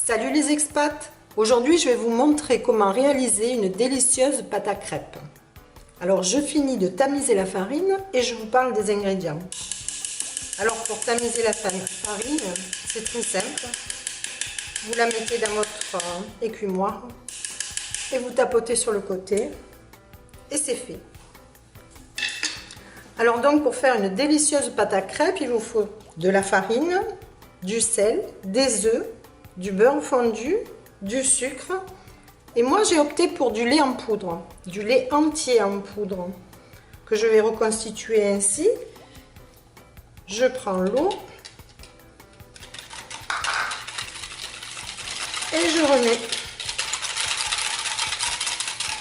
Salut les expats! Aujourd'hui, je vais vous montrer comment réaliser une délicieuse pâte à crêpes. Alors, je finis de tamiser la farine et je vous parle des ingrédients. Alors, pour tamiser la farine, c'est très simple. Vous la mettez dans votre écumoire et vous tapotez sur le côté et c'est fait. Alors donc, pour faire une délicieuse pâte à crêpes, il vous faut de la farine, du sel, des œufs, du beurre fondu, du sucre. Et moi, j'ai opté pour du lait en poudre, du lait entier en poudre, que je vais reconstituer ainsi. Je prends l'eau et je remets.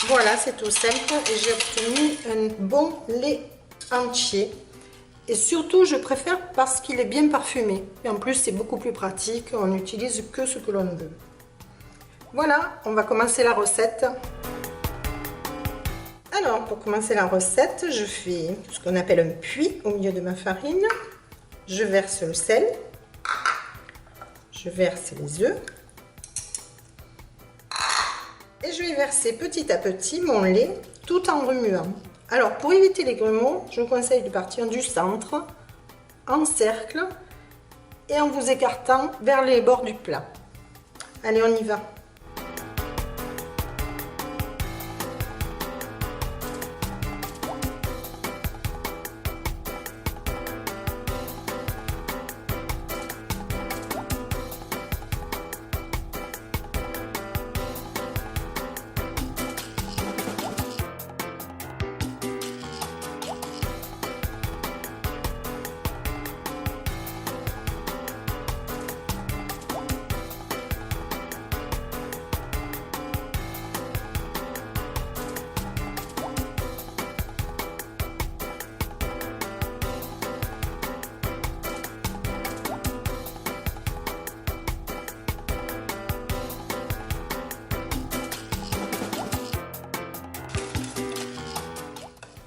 Voilà, c'est tout simple et j'ai obtenu un bon lait entier. Et surtout, je préfère parce qu'il est bien parfumé. Et en plus, c'est beaucoup plus pratique. On n'utilise que ce que l'on veut. Voilà, on va commencer la recette. Alors, pour commencer la recette, je fais ce qu'on appelle un puits au milieu de ma farine. Je verse le sel. Je verse les œufs. Et je vais verser petit à petit mon lait tout en remuant. Alors, pour éviter les grumeaux, je vous conseille de partir du centre, en cercle, et en vous écartant vers les bords du plat. Allez, on y va.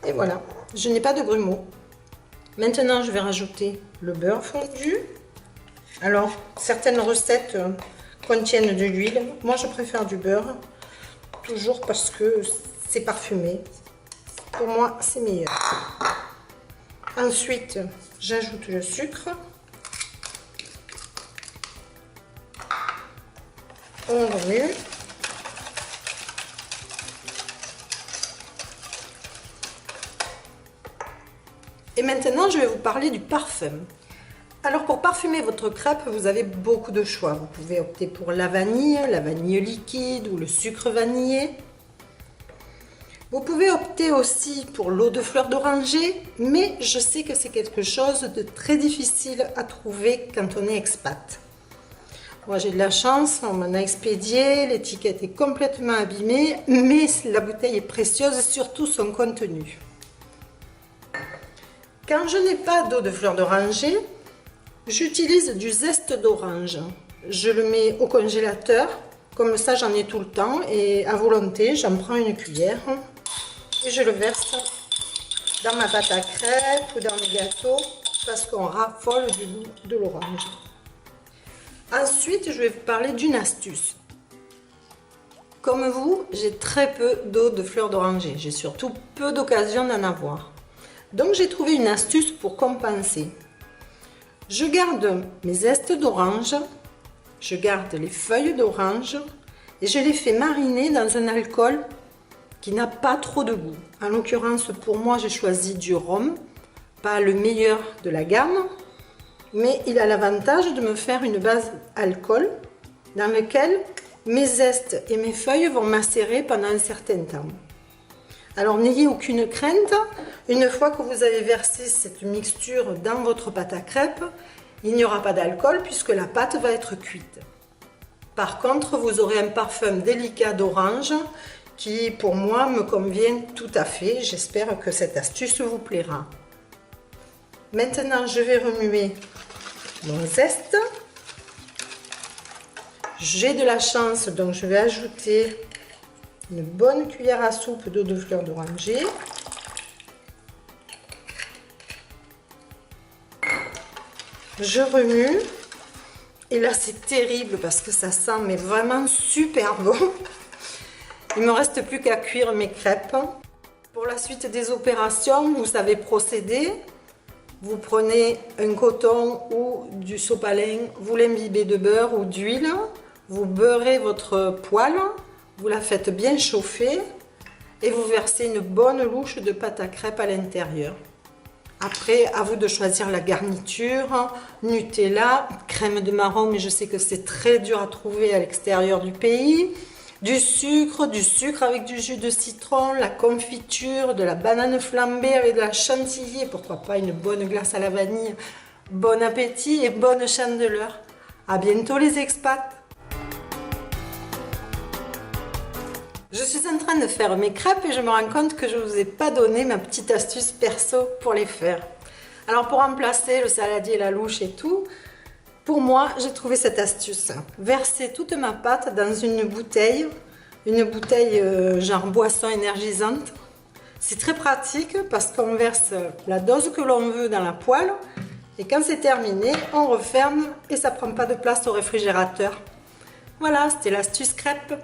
Et voilà, je n'ai pas de grumeaux. Maintenant, je vais rajouter le beurre fondu. Alors, certaines recettes contiennent de l'huile. Moi, je préfère du beurre, toujours parce que c'est parfumé. Pour moi, c'est meilleur. Ensuite, j'ajoute le sucre. On remue. Et maintenant, je vais vous parler du parfum. Alors, pour parfumer votre crêpe, vous avez beaucoup de choix. Vous pouvez opter pour la vanille liquide ou le sucre vanillé. Vous pouvez opter aussi pour l'eau de fleur d'oranger, mais je sais que c'est quelque chose de très difficile à trouver quand on est expat. Moi, j'ai de la chance, on m'en a expédié, l'étiquette est complètement abîmée, mais la bouteille est précieuse, surtout son contenu. Quand je n'ai pas d'eau de fleur d'oranger, j'utilise du zeste d'orange. Je le mets au congélateur, comme ça j'en ai tout le temps et à volonté, j'en prends une cuillère et je le verse dans ma pâte à crêpes ou dans mes gâteaux parce qu'on raffole du goût de l'orange. Ensuite, je vais vous parler d'une astuce. Comme vous, j'ai très peu d'eau de fleur d'oranger. J'ai surtout peu d'occasion d'en avoir. Donc j'ai trouvé une astuce pour compenser. Je garde mes zestes d'orange, je garde les feuilles d'orange et je les fais mariner dans un alcool qui n'a pas trop de goût. En l'occurrence, pour moi, j'ai choisi du rhum, pas le meilleur de la gamme, mais il a l'avantage de me faire une base alcool dans laquelle mes zestes et mes feuilles vont macérer pendant un certain temps. Alors n'ayez aucune crainte, une fois que vous avez versé cette mixture dans votre pâte à crêpes, il n'y aura pas d'alcool puisque la pâte va être cuite. Par contre, vous aurez un parfum délicat d'orange qui pour moi me convient tout à fait. J'espère que cette astuce vous plaira. Maintenant, je vais remuer mon zeste. J'ai de la chance, donc je vais ajouter une bonne cuillère à soupe d'eau de fleur d'oranger. Je remue Et là, c'est terrible parce que ça sent mais vraiment super bon. Il me reste plus qu'à cuire mes crêpes. Pour la suite des opérations, vous savez procéder. Vous prenez un coton ou du sopalin, vous l'imbibez de beurre ou d'huile. Vous beurrez votre poêle, vous la faites bien chauffer et vous versez une bonne louche de pâte à crêpes à l'intérieur. Après, à vous de choisir la garniture, Nutella, crème de marron, mais je sais que c'est très dur à trouver à l'extérieur du pays. Du sucre avec du jus de citron, la confiture, de la banane flambée avec de la chantilly, et pourquoi pas une bonne glace à la vanille. Bon appétit et bonne chandeleur. À bientôt les expats. Je suis en train de faire mes crêpes et je me rends compte que je ne vous ai pas donné ma petite astuce perso pour les faire. Alors pour remplacer le saladier, la louche et tout, pour moi j'ai trouvé cette astuce. Verser toute ma pâte dans une bouteille genre boisson énergisante. C'est très pratique parce qu'on verse la dose que l'on veut dans la poêle et quand c'est terminé, on referme et ça ne prend pas de place au réfrigérateur. Voilà, c'était l'astuce crêpe.